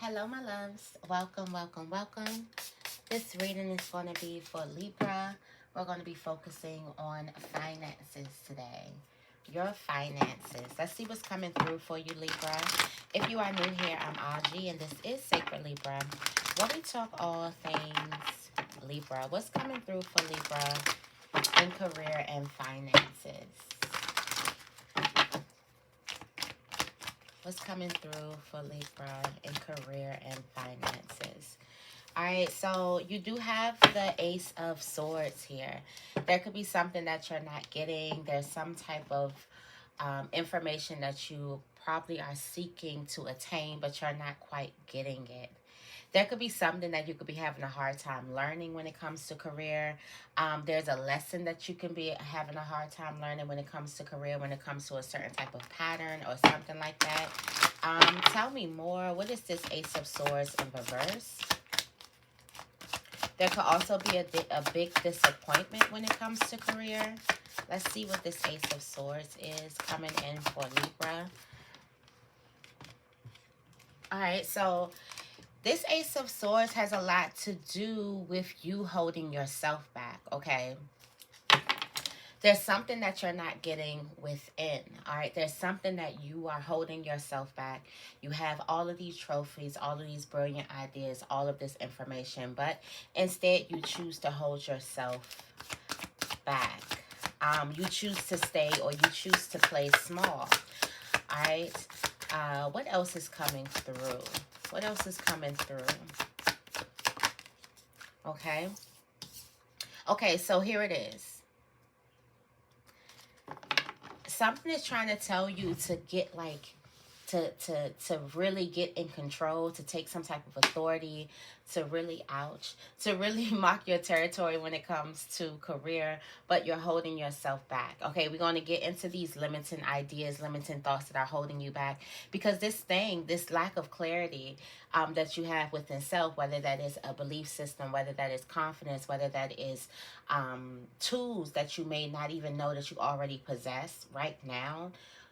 Hello, my loves. Welcome, welcome, welcome. This reading is going to be for Libra. We're going to be focusing on finances today. Your finances. Let's see what's coming through for you, Libra. If you are new here, I'm Auji, and this is Sacred Libra, where we talk all things Libra. What's coming through for Libra in career and finances? What's coming through for Libra in career and finances? All right, so you do have the Ace of Swords here. There could be something that you're not getting. There's some type of information that you probably are seeking to attain, but you're not quite getting it. There could be something that you could be having a hard time learning when it comes to career. There's a lesson that you can be having a hard time learning when it comes to career, when it comes to a certain type of pattern or something like that. Tell me more. What is this Ace of Swords in reverse? There could also be a big disappointment when it comes to career. Let's see what this Ace of Swords is coming in for Libra. All right, so this Ace of Swords has a lot to do with you holding yourself back, okay? There's something that you're not getting within, all right? There's something that you are holding yourself back. You have all of these trophies, all of these brilliant ideas, all of this information, but instead you choose to hold yourself back. You choose to stay or you choose to play small, all right? What else is coming through? What else is coming through? Okay. Okay, so here it is. Something is trying to tell you to get to really get in control, to take some type of authority, to really to really mark your territory when it comes to career, but you're holding yourself back. Okay, we're going to get into these limiting ideas, limiting thoughts that are holding you back, because this lack of clarity that you have within self, whether that is a belief system, whether that is confidence, whether that is tools that you may not even know that you already possess right now,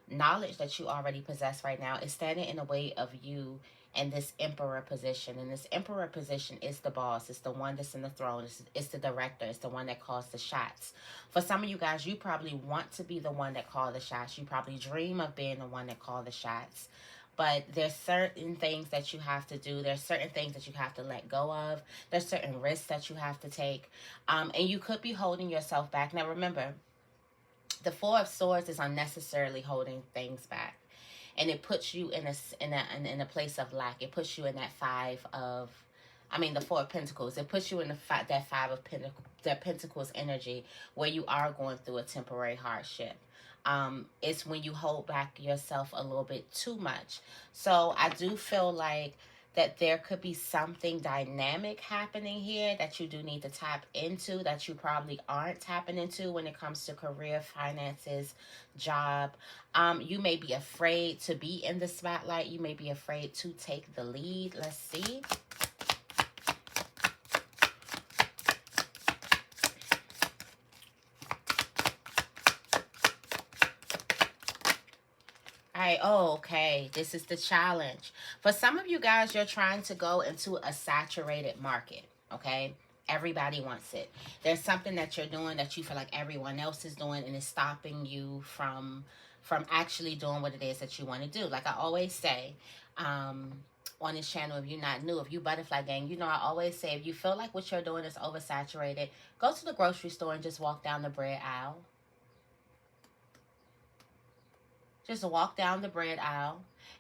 knowledge that you already possess right now, is standing in the way of you in this emperor position. And this emperor position is the boss. It's the one that's in the throne. It's the director. It's the one that calls the shots. For some of you guys, you probably want to be the one that calls the shots. You probably dream of being the one that calls the shots. But there's certain things that you have to do. There's certain things that you have to let go of. There's certain risks that you have to take. And you could be holding yourself back. Now, remember, the Four of Swords is unnecessarily holding things back, and it puts you in a place of lack. It puts you in that the Four of Pentacles. It puts you in that Five of Pentacles energy, where you are going through a temporary hardship. It's when you hold back yourself a little bit too much. So I do feel like that there could be something dynamic happening here that you do need to tap into, that you probably aren't tapping into when it comes to career, finances, job. You may be afraid to be in the spotlight. You may be afraid to take the lead. Let's see. All right. Oh, okay. This is the challenge. For some of you guys, you're trying to go into a saturated market. Okay. Everybody wants it. There's something that you're doing that you feel like everyone else is doing, and it's stopping you from actually doing what it is that you want to do. Like I always say, on this channel, if you're not new, if you butterfly gang, you know I always say, if you feel like what you're doing is oversaturated, go to the grocery store and just walk down the bread aisle. Just walk down the bread aisle.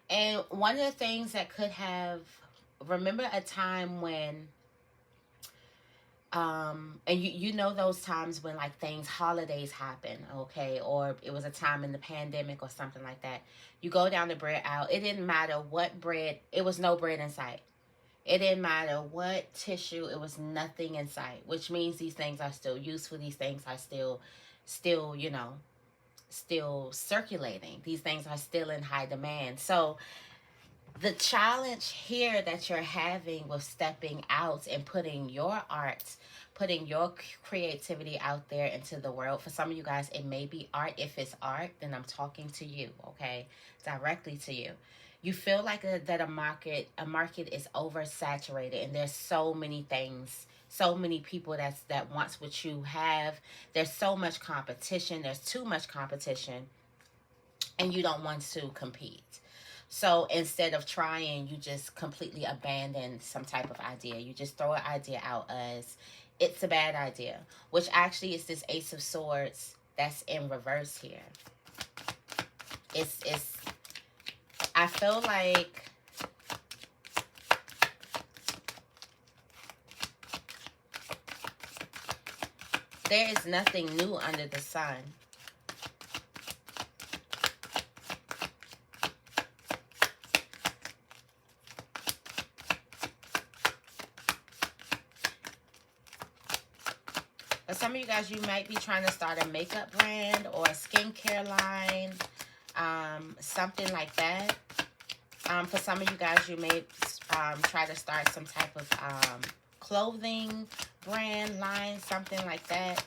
And one of the things that could have, remember a time when, and you know those times when like holidays happen, okay, or it was a time in the pandemic or something like that. You go down the bread aisle. It didn't matter what bread. It was no bread in sight. It didn't matter what tissue. It was nothing in sight, which means these things are still useful. These things are still, still circulating. These things are still in high demand. So the challenge here that you're having with stepping out and putting your art, putting your creativity out there into the world. For some of you guys, it may be art. If it's art, then I'm talking to you, okay? Directly to you. You feel like that a market is oversaturated, and there's so many things, so many people that wants what you have. There's so much competition. There's too much competition, and you don't want to compete. So instead of trying, you just completely abandon some type of idea. You just throw an idea out as it's a bad idea, which actually is this Ace of Swords that's in reverse here. It's I feel like there is nothing new under the sun. For some of you guys, you might be trying to start a makeup brand or a skincare line, something like that. For some of you guys, you may try to start some type of clothing brand line, something like that.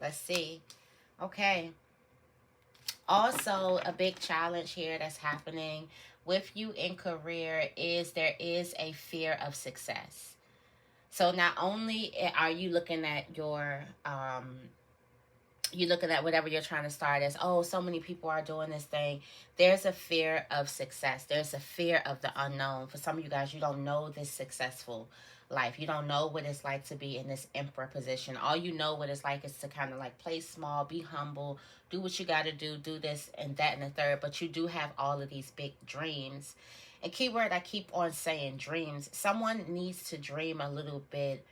Let's see. Okay. Also, a big challenge here that's happening with you in career is there is a fear of success. So not only are you looking at you're looking at whatever you're trying to start as, oh, so many people are doing this thing. There's a fear of success. There's a fear of the unknown. For some of you guys, you don't know this successful life. You don't know what it's like to be in this emperor position. All you know what it's like is to kind of like play small, be humble, do what you got to do this and that and the third. But you do have all of these big dreams. And keyword, I keep on saying dreams. Someone needs to dream a little bit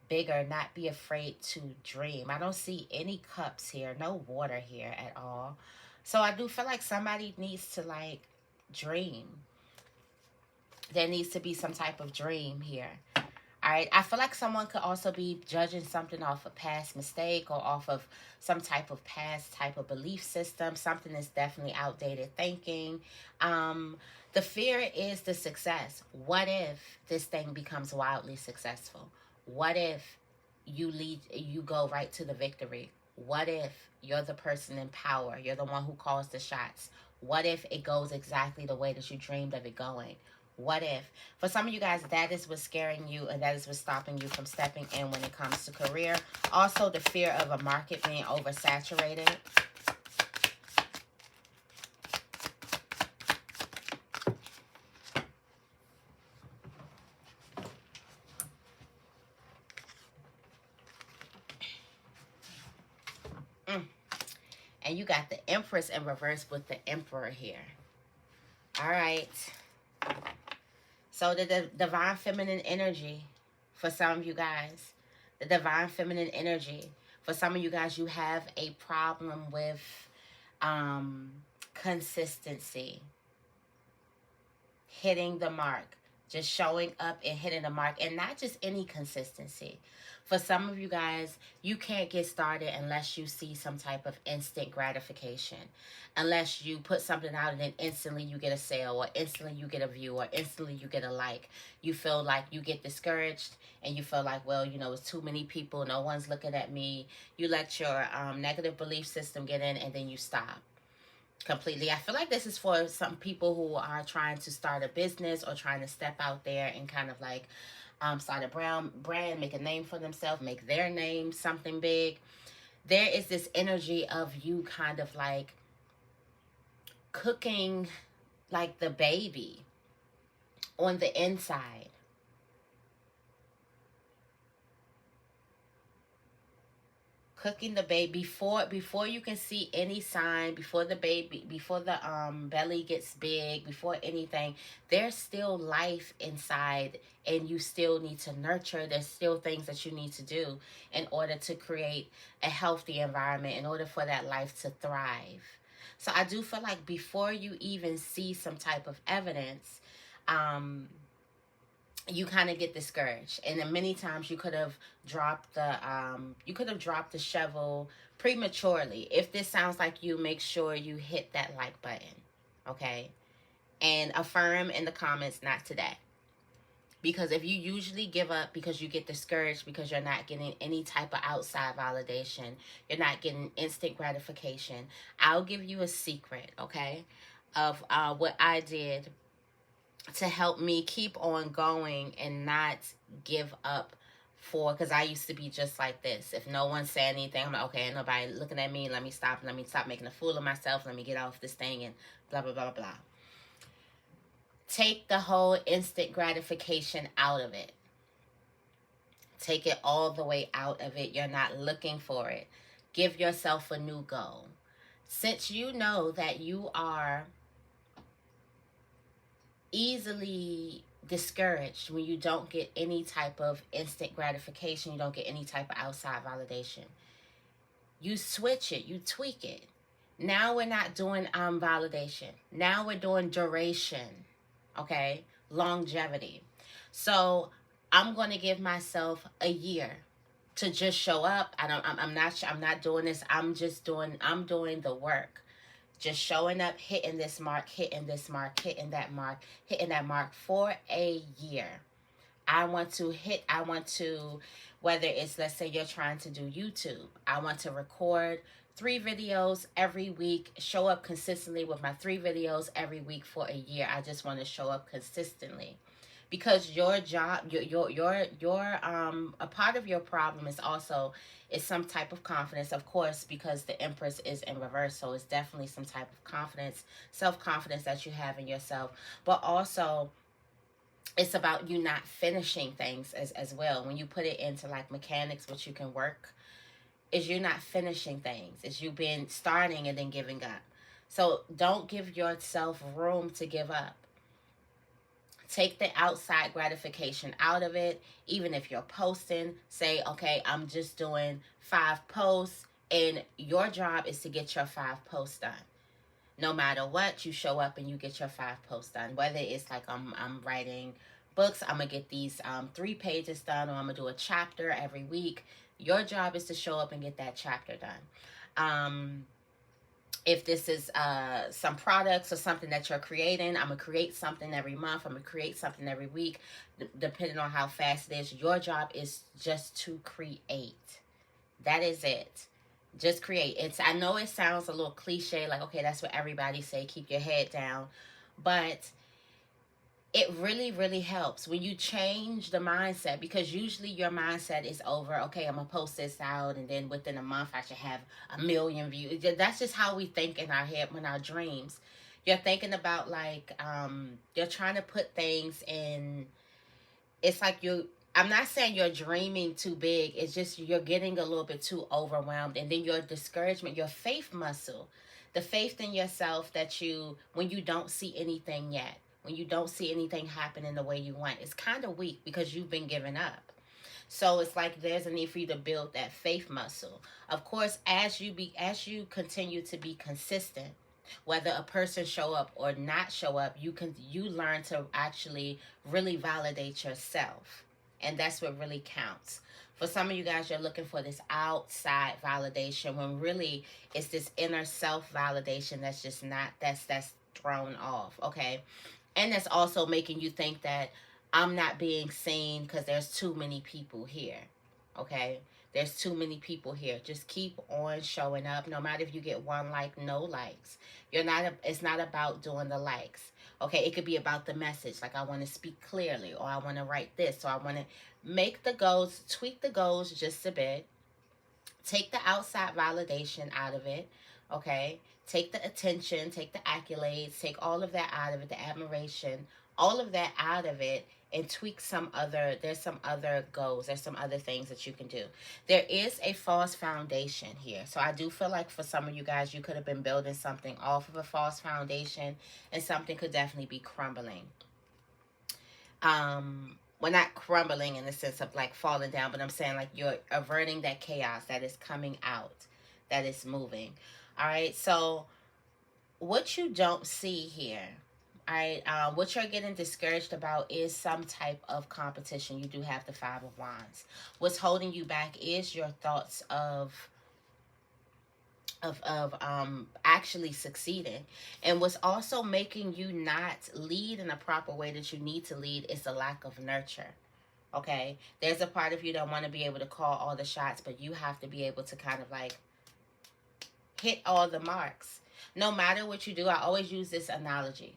bigger, not be afraid to dream. I don't see any cups here, no water here at all. So I do feel like somebody needs to like dream. There needs to be some type of dream here. All right. I feel like someone could also be judging something off a past mistake or off of some type of past type of belief system. Something that's definitely outdated thinking. The fear is the success. What if this thing becomes wildly successful? What if you go right to the victory? What if you're the person in power? You're the one who calls the shots. What if it goes exactly the way that you dreamed of it going? What if? For some of you guys, that is what's scaring you, and that is what's stopping you from stepping in when it comes to career. Also, the fear of a market being oversaturated. And you got the Empress in reverse with the Emperor here. All right. So the divine feminine energy for some of you guys. The divine feminine energy. For some of you guys, you have a problem with consistency. Hitting the mark. Just showing up and hitting the mark. And not just any consistency. For some of you guys, you can't get started unless you see some type of instant gratification. Unless you put something out and then instantly you get a sale, or instantly you get a view, or instantly you get a like. You feel like you get discouraged and you feel like, well, it's too many people. No one's looking at me. You let your negative belief system get in and then you stop completely. I feel like this is for some people who are trying to start a business or trying to step out there and kind of like start a brand, make a name for themselves, make their name something big. There is this energy of you kind of like cooking like the baby on the inside. Cooking the baby before you can see any sign, before the belly gets big, before anything, there's still life inside, and you still need to nurture. There's still things that you need to do in order to create a healthy environment, in order for that life to thrive. So I do feel like before you even see some type of evidence, you kind of get discouraged, and then many times you could have dropped the shovel prematurely. If this sounds like you, make sure you hit that like button, okay, and affirm in the comments, not today. Because if you usually give up because you get discouraged because you're not getting any type of outside validation, you're not getting instant gratification, I'll give you a secret, okay, of what I did to help me keep on going and not give up. For because I used to be just like this. If no one said anything, I'm like, okay, ain't nobody looking at me. Let me stop making a fool of myself. Let me get off this thing and blah blah blah blah. Take the whole instant gratification out of it. Take it all the way out of it. You're not looking for it. Give yourself a new goal. Since you know that you are easily discouraged when you don't get any type of instant gratification, you don't get any type of outside validation, you switch it, you tweak it. Now we're not doing validation. Now we're doing duration, okay? Longevity. So I'm going to give myself a year to just show up. I'm not doing this. I'm doing the work. Just showing up, hitting this mark, hitting this mark, hitting that mark for a year. I want to, whether it's, let's say you're trying to do YouTube, I want to record 3 videos every week, show up consistently with my 3 videos every week for a year. I just want to show up consistently. Because your job, a part of your problem is some type of confidence, of course, because the Empress is in reverse, so it's definitely some type of confidence, self-confidence that you have in yourself. But also, it's about you not finishing things as well. When you put it into like mechanics, which you can work, is you're not finishing things. Is you've been starting and then giving up. So don't give yourself room to give up. Take the outside gratification out of it. Even if you're posting, say, okay, I'm just doing 5 posts, and your job is to get your 5 posts done. No matter what, you show up and you get your 5 posts done. Whether it's like I'm writing books, I'm gonna get these 3 pages done, or I'm gonna do a chapter every week. Your job is to show up and get that chapter done. If this is some products or something that you're creating, I'm going to create something every month. I'm going to create something every week, depending on how fast it is. Your job is just to create. That is it. Just create. I know it sounds a little cliche, like, okay, that's what everybody say, keep your head down. But it really, really helps when you change the mindset, because usually your mindset is over, okay, I'm going to post this out, and then within a month I should have 1 million views. That's just how we think in our head, in our dreams. You're thinking about like, you're trying to put things in, it's like I'm not saying you're dreaming too big, it's just you're getting a little bit too overwhelmed, and then your discouragement, your faith muscle, the faith in yourself that when you don't see anything yet, when you don't see anything happening the way you want, it's kind of weak because you've been giving up. So it's like there's a need for you to build that faith muscle. Of course, as you continue to be consistent, whether a person show up or not show up, you learn to actually really validate yourself. And that's what really counts. For some of you guys, you're looking for this outside validation, when really it's this inner self validation that's just not, that's thrown off, okay? And that's also making you think that I'm not being seen because there's too many people here. Okay? There's too many people here. Just keep on showing up. No matter if you get 1 like, no likes. It's not about doing the likes. Okay? It could be about the message. Like, I want to speak clearly, or I want to write this, or I want to make the goals, tweak the goals just a bit. Take the outside validation out of it. Okay? Take the attention, take the accolades, take all of that out of it, the admiration, all of that out of it, and tweak there's some other goals, there's some other things that you can do. There is a false foundation here. So I do feel like for some of you guys, you could have been building something off of a false foundation, and something could definitely be crumbling. Well, not crumbling in the sense of like falling down, but I'm saying like you're averting that chaos that is coming out, that is moving. All right, so what you don't see here, all right, what you're getting discouraged about is some type of competition. You do have the 5 of Wands. What's holding you back is your thoughts of actually succeeding. And what's also making you not lead in a proper way that you need to lead is the lack of nurture. Okay, there's a part of you that want to be able to call all the shots, but you have to be able to kind of like hit all the marks. No matter what you do, I always use this analogy.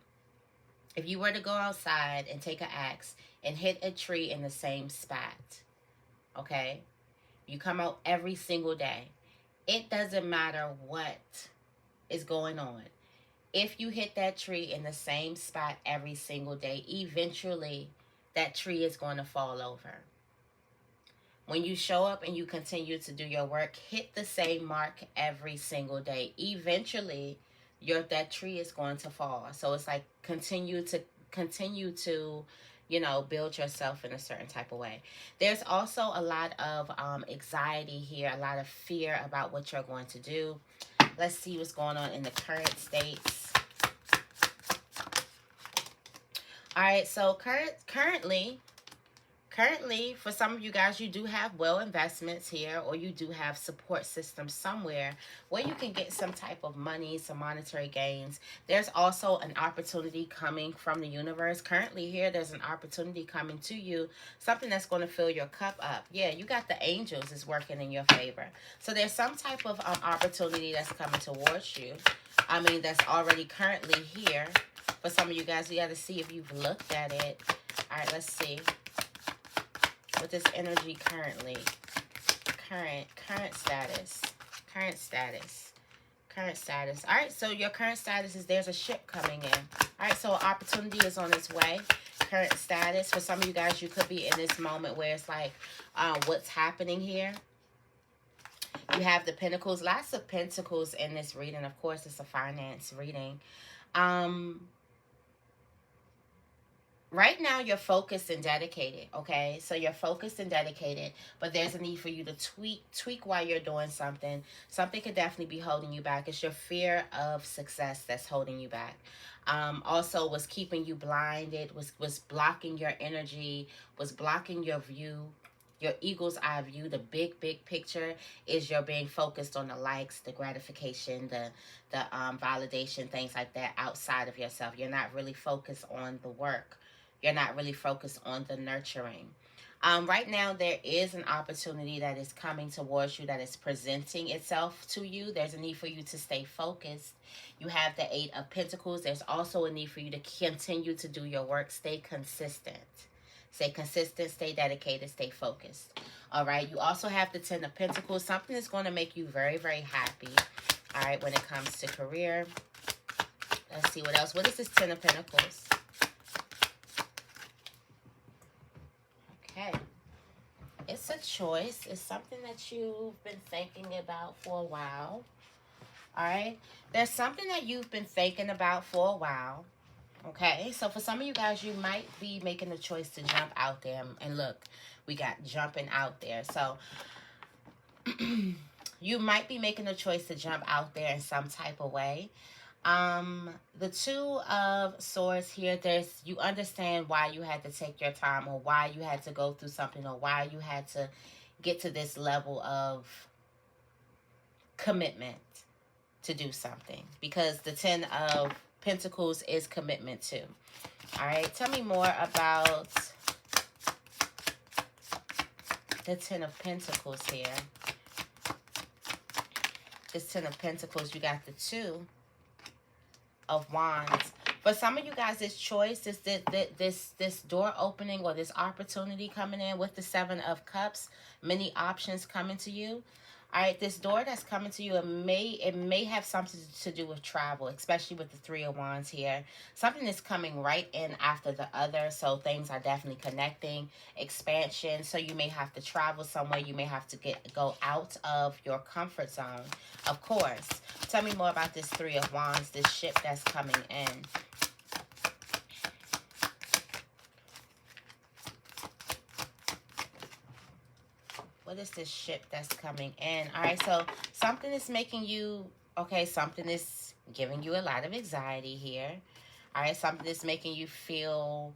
If you were to go outside and take an axe and hit a tree in the same spot, okay, you come out every single day. It doesn't matter what is going on. If you hit that tree in the same spot every single day, eventually that tree is going to fall over. When you show up and you continue to do your work, hit the same mark every single day. Eventually, that tree is going to fall. So it's like continue to build yourself in a certain type of way. There's also a lot of anxiety here, a lot of fear about what you're going to do. Let's see what's going on in the current states. All right, so currently, for some of you guys, you do have well investments here, or you do have support systems somewhere where you can get some type of money, some monetary gains. There's also an opportunity coming from the universe. Currently here, there's an opportunity coming to you, something that's going to fill your cup up. Yeah, you got the angels is working in your favor. So there's some type of opportunity that's coming towards you. I mean, that's already currently here. For some of you guys, you got to see if you've looked at it. All right, let's see. With this energy currently, current status. All right, so your current status is there's a ship coming in. All right, so opportunity is on its way. Current status, for some of you guys, you could be in this moment where it's like, what's happening here? You have the pentacles, lots of pentacles in this reading. Of course, it's a finance reading. Right now, you're focused and dedicated, okay? So you're focused and dedicated, but there's a need for you to tweak while you're doing something. Something could definitely be holding you back. It's your fear of success that's holding you back. Also, was keeping you blinded, was blocking your energy, was blocking your view, your eagle's eye view. The big picture is you're being focused on the likes, the gratification, the validation, things like that outside of yourself. You're not really focused on the work. You're not really focused on the nurturing. Right now, there is an opportunity that is coming towards you, that is presenting itself to you. There's a need for you to stay focused. You have the 8 of Pentacles. There's also a need for you to continue to do your work. Stay consistent. Stay consistent, stay dedicated, stay focused. All right. You also have the 10 of Pentacles. Something that's going to make you very, very happy. All right. When it comes to career. Let's see what else. What is this 10 of Pentacles? Okay. It's a choice. It's something that you've been thinking about for a while. All right. There's something that you've been thinking about for a while. Okay, so for some of you guys, you might be making the choice to jump out there. And look, we got jumping out there. So you might be making a choice to jump out there in some type of way. The 2 of Swords here, you understand why you had to take your time, or why you had to go through something, or why you had to get to this level of commitment to do something. Because the 10 of Pentacles is commitment too. All right, tell me more about the 10 of Pentacles here. This 10 of Pentacles, you got the 2 of Wands. For some of you guys, this choice, this door opening, or this opportunity coming in with the 7 of Cups, many options coming to you. All right, this door that's coming to you, it may have something to do with travel, especially with the 3 of Wands here. Something is coming right in after the other, so things are definitely connecting. Expansion, so you may have to travel somewhere. You may have to go out of your comfort zone, of course. Tell me more about this 3 of Wands, this ship that's coming in. What is this ship that's coming in? All right, so something is making you, okay, something is giving you a lot of anxiety here. All right, something is making you feel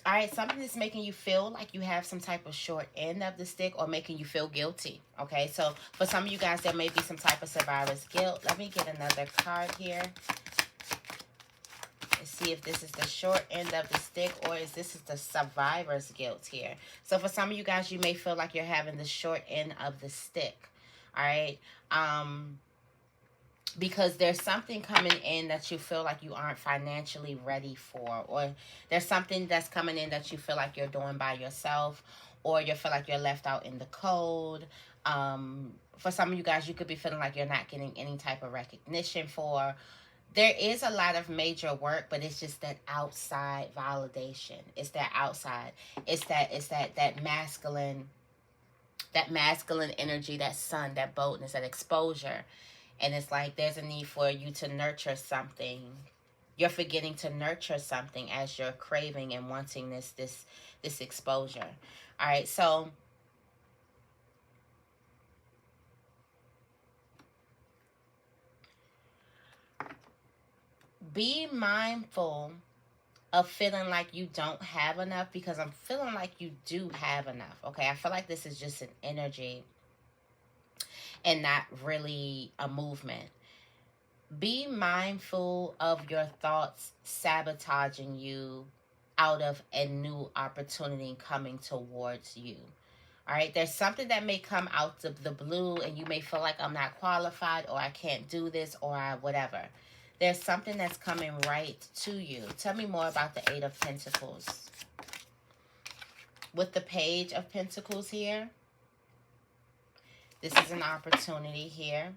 All right, something that's making you feel like you have some type of short end of the stick or making you feel guilty. Okay, so for some of you guys, there may be some type of survivor's guilt. Let me get another card here. Let's see if this is the short end of the stick or is this is the survivor's guilt here. So for some of you guys, you may feel like you're having the short end of the stick. All right. Because there's something coming in that you feel like you aren't financially ready for, or there's something that's coming in that you feel like you're doing by yourself, or you feel like you're left out in the cold. For some of you guys, you could be feeling like you're not getting any type of recognition for. There is a lot of major work, but it's just that outside validation. It's that outside. It's that masculine energy, that sun, that boldness, that exposure. And it's like there's a need for you to nurture something. You're forgetting to nurture something as you're craving and wanting this exposure. All right, so be mindful of feeling like you don't have enough, because I'm feeling like you do have enough. Okay, I feel like this is just an energy and not really a movement. Be mindful of your thoughts sabotaging you out of a new opportunity coming towards you. All right, there's something that may come out of the blue and you may feel like I'm not qualified or I can't do this or whatever. There's something that's coming right to you. Tell me more about the Eight of Pentacles. With the Page of Pentacles here, this is an opportunity here.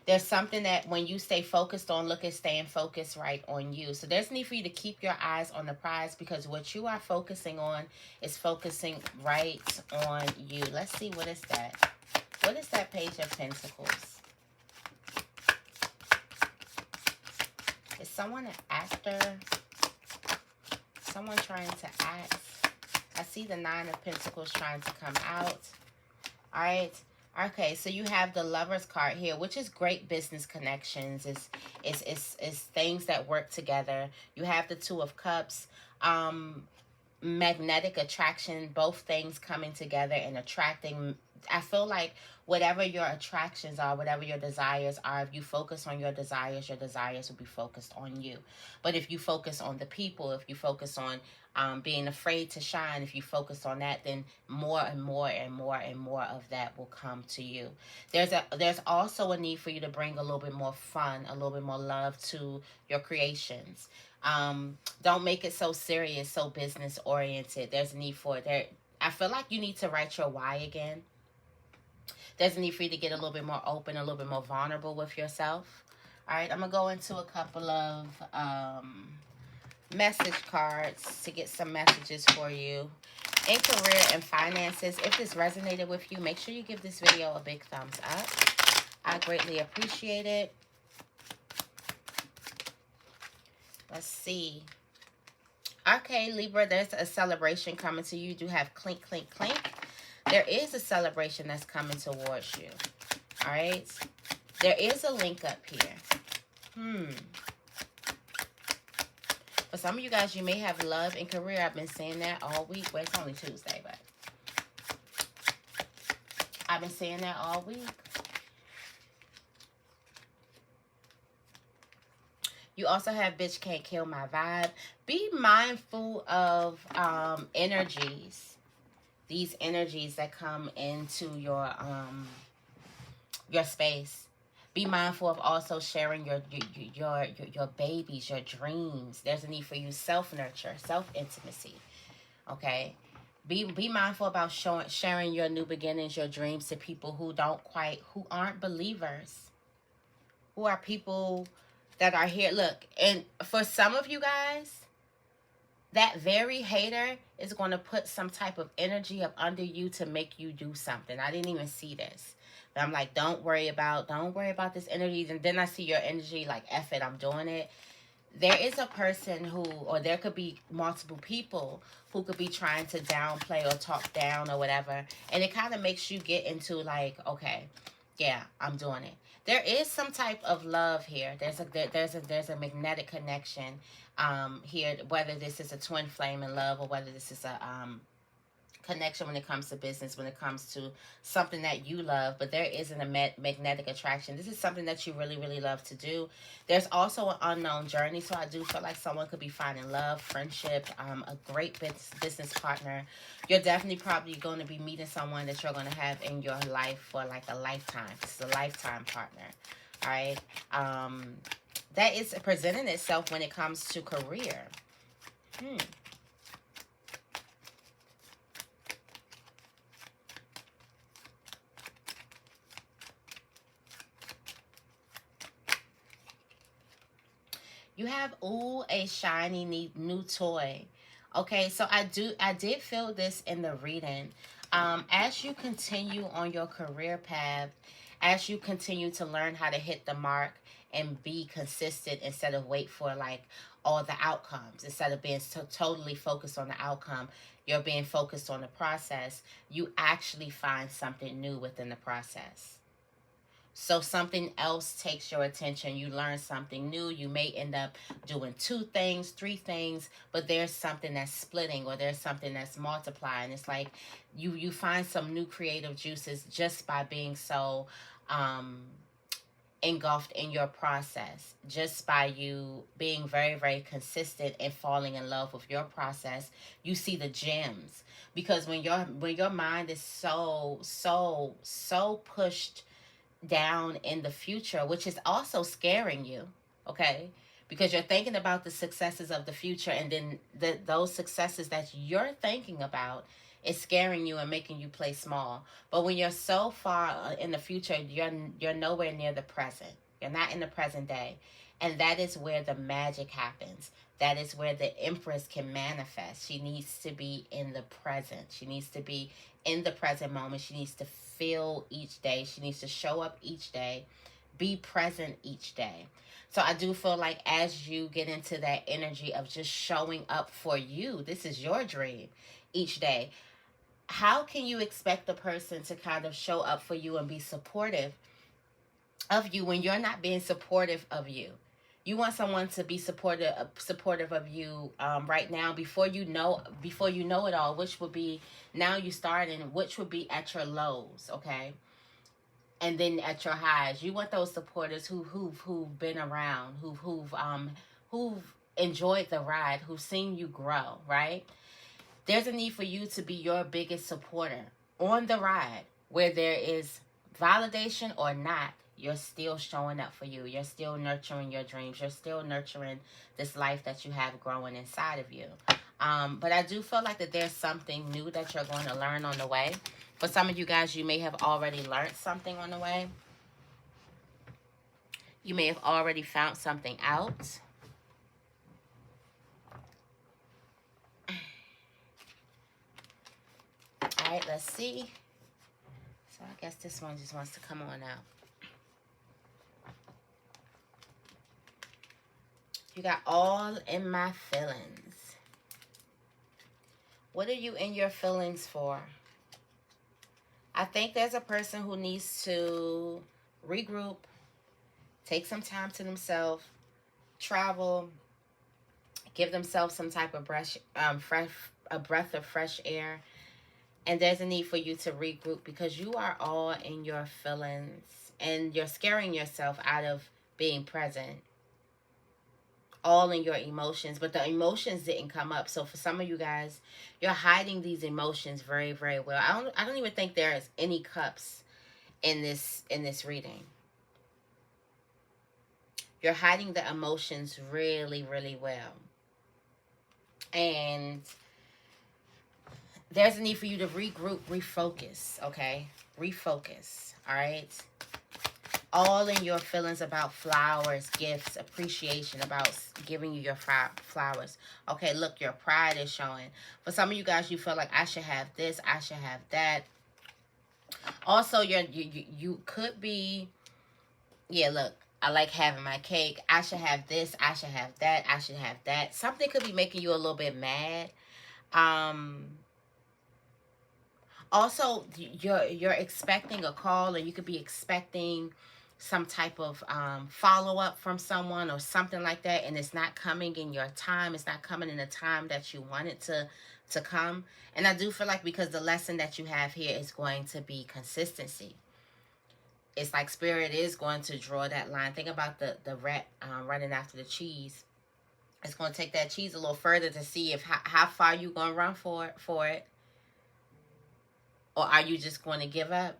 There's something that when you stay focused on, look at staying focused right on you. So there's need for you to keep your eyes on the prize, because what you are focusing on is focusing right on you. Let's see, what is that? What is that Page of Pentacles? Is someone an actor? Someone trying to act? I see the Nine of Pentacles trying to come out. All right. Okay, so you have the Lover's card here, which is great business connections. It's things that work together. You have the Two of Cups, magnetic attraction, both things coming together and attracting. I feel like whatever your attractions are, whatever your desires are, if you focus on your desires will be focused on you. But if you focus on the people, if you focus on being afraid to shine, if you focus on that, then more and more and more and more of that will come to you. There's also a need for you to bring a little bit more fun, a little bit more love to your creations. Don't make it so serious, so business oriented. There's a need for it. I feel like you need to write your why again. There's a need for you to get a little bit more open, a little bit more vulnerable with yourself. All right, I'm going to go into a couple of message cards to get some messages for you. In career and finances, if this resonated with you, make sure you give this video a big thumbs up. I greatly appreciate it. Let's see. Okay, Libra, there's a celebration coming to you. You do have clink, clink, clink. There is a celebration that's coming towards you. All right? There is a link up here. For some of you guys, you may have love and career. I've been saying that all week. Well, it's only Tuesday, but I've been saying that all week. You also have Bitch Can't Kill My Vibe. Be mindful of energies. These energies that come into your space. Be mindful of also sharing your babies, your dreams. There's a need for you self-nurture, self-intimacy. Okay? Be mindful about sharing your new beginnings, your dreams to people who aren't believers. Who are people that are here. Look, and for some of you guys, that very hater is going to put some type of energy up under you to make you do something. I didn't even see this. But I'm like, don't worry about this energy. And then I see your energy like, F it, I'm doing it. There is a person who, or there could be multiple people who could be trying to downplay or talk down or whatever. And it kind of makes you get into like, okay, Yeah, I'm doing it. There is some type of love here. There's a magnetic connection here, whether this is a twin flame in love or whether this is a connection when it comes to business, when it comes to something that you love. But there isn't a magnetic attraction. This is something that you really, really love to do. There's also an unknown journey, so I do feel like someone could be finding love, friendship, a great business partner. You're definitely probably going to be meeting someone that you're going to have in your life for like a lifetime. This is a lifetime partner. All right. That is presenting itself when it comes to career. You have, ooh, a shiny new toy. Okay, so I did feel this in the reading. As you continue on your career path, as you continue to learn how to hit the mark and be consistent instead of wait for like all the outcomes, instead of being so totally focused on the outcome, you're being focused on the process. You actually find something new within the process. So something else takes your attention. You learn something new. You may end up doing 2 things, 3 things, but there's something that's splitting or there's something that's multiplying. It's like you find some new creative juices just by being so engulfed in your process, just by you being very, very consistent and falling in love with your process. You see the gems, because when your mind is so pushed down in the future, which is also scaring you, okay? Because you're thinking about the successes of the future, and then those successes that you're thinking about is scaring you and making you play small. But when you're so far in the future, you're nowhere near the present. You're not in the present day. And that is where the magic happens. That is where the Empress can manifest. She needs to be in the present. She needs to be in the present moment. She needs to feel each day. She needs to show up each day, be present each day. So I do feel like as you get into that energy of just showing up for you, this is your dream each day. How can you expect the person to kind of show up for you and be supportive of you when you're not being supportive of you? You want someone to be supportive of you right now, before you know it all, which would be now you starting, which would be at your lows, okay, and then at your highs. You want those supporters who've been around, who've enjoyed the ride, who've seen you grow, right? There's a need for you to be your biggest supporter on the ride, where there is validation or not. You're still showing up for you. You're still nurturing your dreams. You're still nurturing this life that you have growing inside of you. But I do feel like that there's something new that you're going to learn on the way. For some of you guys, you may have already learned something on the way. You may have already found something out. All right, let's see. So I guess this one just wants to come on out. You got all in my feelings. What are you in your feelings for? I think there's a person who needs to regroup, take some time to themselves, travel, give themselves some type of breath of fresh air. And there's a need for you to regroup, because you are all in your feelings and you're scaring yourself out of being present. All in your emotions, but the emotions didn't come up. So for some of you guys, you're hiding these emotions very, very well. I don't even think there is any cups in this reading. You're hiding the emotions really, really well. And there's a need for you to regroup, refocus, okay? Refocus, all right? All in your feelings about flowers, gifts, appreciation, about giving you your flowers. Okay, look, your pride is showing. For some of you guys, you feel like I should have this, I should have that. Also, you could be, yeah, look, I like having my cake. I should have this, I should have that, I should have that. Something could be making you a little bit mad. Also, you're expecting a call, or you could be expecting some type of follow-up from someone or something like that, and it's not coming in your time. It's not coming in the time that you want it to come. And I do feel like, because the lesson that you have here is going to be consistency. It's like spirit is going to draw that line. Think about the rat running after the cheese. It's going to take that cheese a little further to see if how far you going to run for it, or are you just going to give up?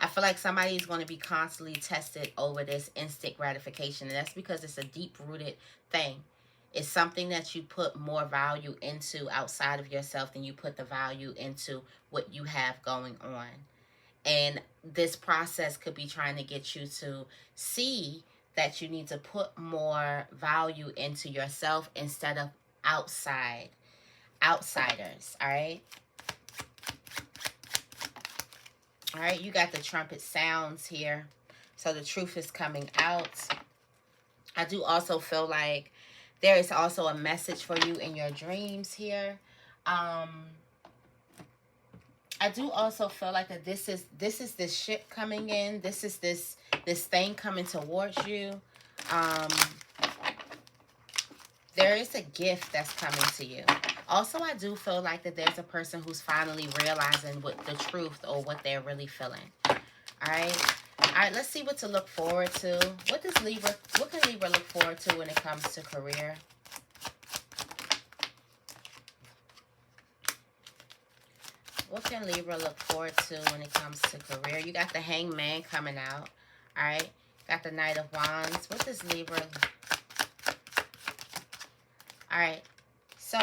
I feel like somebody is going to be constantly tested over this instant gratification, and that's because it's a deep-rooted thing. It's something that you put more value into outside of yourself than you put the value into what you have going on. And this process could be trying to get you to see that you need to put more value into yourself instead of outsiders. All right. All right, you got the trumpet sounds here. So the truth is coming out. I do also feel like there is also a message for you in your dreams here. I do also feel like that this is this ship coming in. This is this thing coming towards you. There is a gift that's coming to you. Also, I do feel like that there's a person who's finally realizing what the truth or what they're really feeling. All right. All right, let's see what to look forward to. What can Libra look forward to when it comes to career? What can Libra look forward to when it comes to career? You got the Hangman coming out. All right. Got the Knight of Wands. What does Libra... All right. So,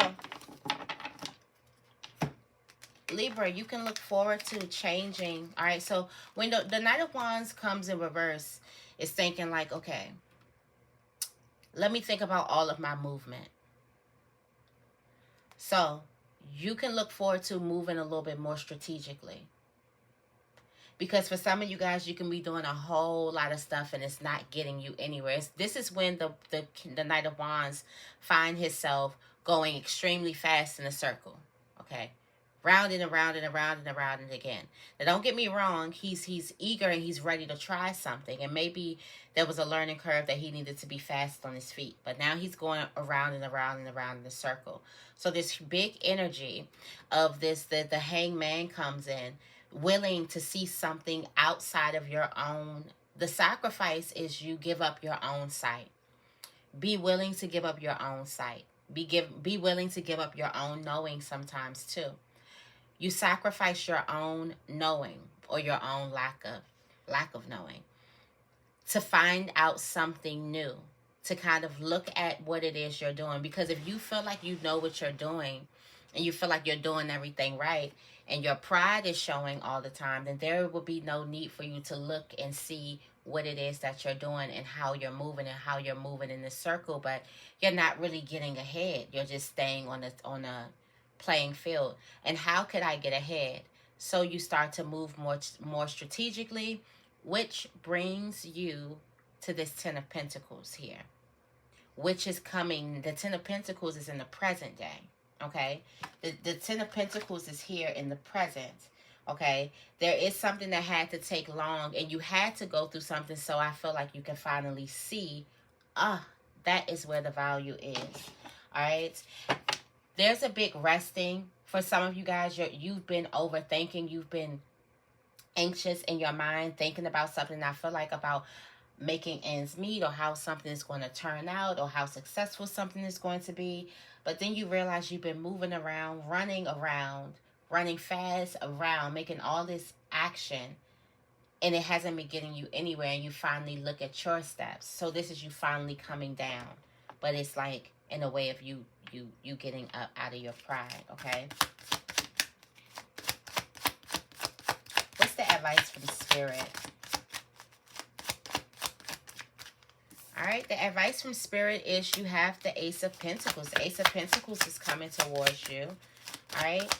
Libra, you can look forward to changing. All right. So, when the Knight of Wands comes in reverse, it's thinking like, okay, let me think about all of my movement. So, you can look forward to moving a little bit more strategically. Because for some of you guys, you can be doing a whole lot of stuff and it's not getting you anywhere. This is when the Knight of Wands find himself going extremely fast in a circle. Okay. Round and around and around and around and again. Now, don't get me wrong. He's eager and he's ready to try something. And maybe there was a learning curve that he needed to be fast on his feet. But now he's going around and around and around in a circle. So this big energy of this, the Hangman comes in, willing to see something outside of your own. The sacrifice is you give up your own sight. Be willing to give up your own sight. Be willing to give up your own knowing sometimes too. You sacrifice your own knowing or your own lack of knowing to find out something new, to kind of look at what it is you're doing. Because if you feel like you know what you're doing and you feel like you're doing everything right and your pride is showing all the time, then there will be no need for you to look and see what it is that you're doing and how you're moving in this circle. But you're not really getting ahead. You're just staying on a playing field. And how could I get ahead? So you start to move more strategically, which brings you to this Ten of Pentacles here, which is coming. The Ten of Pentacles is in the present day. Okay, the Ten of Pentacles is here in the present. Okay, there is something that had to take long and you had to go through something. So I feel like you can finally see, that is where the value is. All right, there's a big resting for some of you guys. You've been overthinking. You've been anxious in your mind, thinking about something. I feel like about making ends meet, or how something is going to turn out, or how successful something is going to be. But then you realize you've been moving around, running fast around, making all this action, and it hasn't been getting you anywhere. And you finally look at your steps. So this is you finally coming down, but it's like in a way of you getting up out of your pride. Okay. What's the advice from Spirit? All right, the advice from Spirit is you have the Ace of Pentacles. The Ace of Pentacles is coming towards you. All right.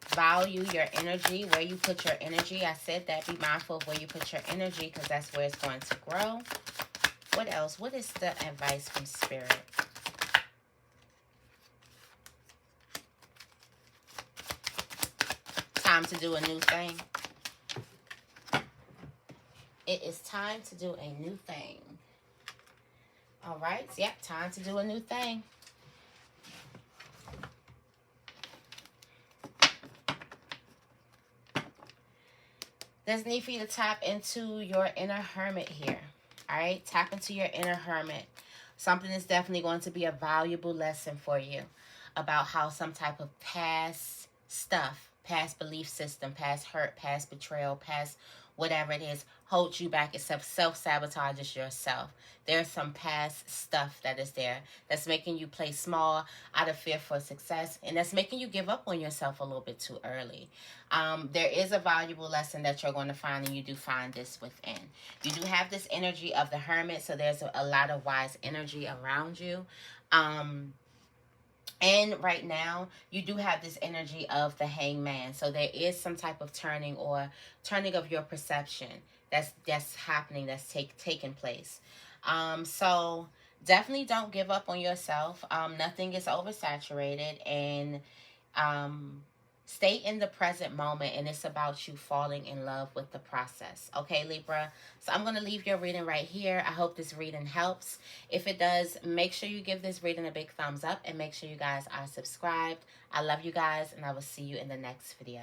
Value your energy, where you put your energy. I said that. Be mindful of where you put your energy, because that's where it's going to grow. What else? What is the advice from Spirit? time to do a new thing. It is time to do a new thing. All right. Yep, time to do a new thing. There's need for you to tap into your inner hermit here. All right. Tap into your inner hermit. Something is definitely going to be a valuable lesson for you about how some type of past stuff, past belief system, past hurt, past betrayal, past whatever it is, holds you back, except self-sabotages yourself. There's some past stuff that is there that's making you play small out of fear for success, and that's making you give up on yourself a little bit too early. There is a valuable lesson that you're going to find, and you do find this within. You do have this energy of the hermit, so there's a lot of wise energy around you. And right now, you do have this energy of the hangman. So there is some type of turning of your perception that's happening, that's taking place. So definitely don't give up on yourself. Nothing is oversaturated, and stay in the present moment, and it's about you falling in love with the process. Okay, Libra? So I'm going to leave your reading right here. I hope this reading helps. If it does, make sure you give this reading a big thumbs up, and make sure you guys are subscribed. I love you guys, and I will see you in the next video.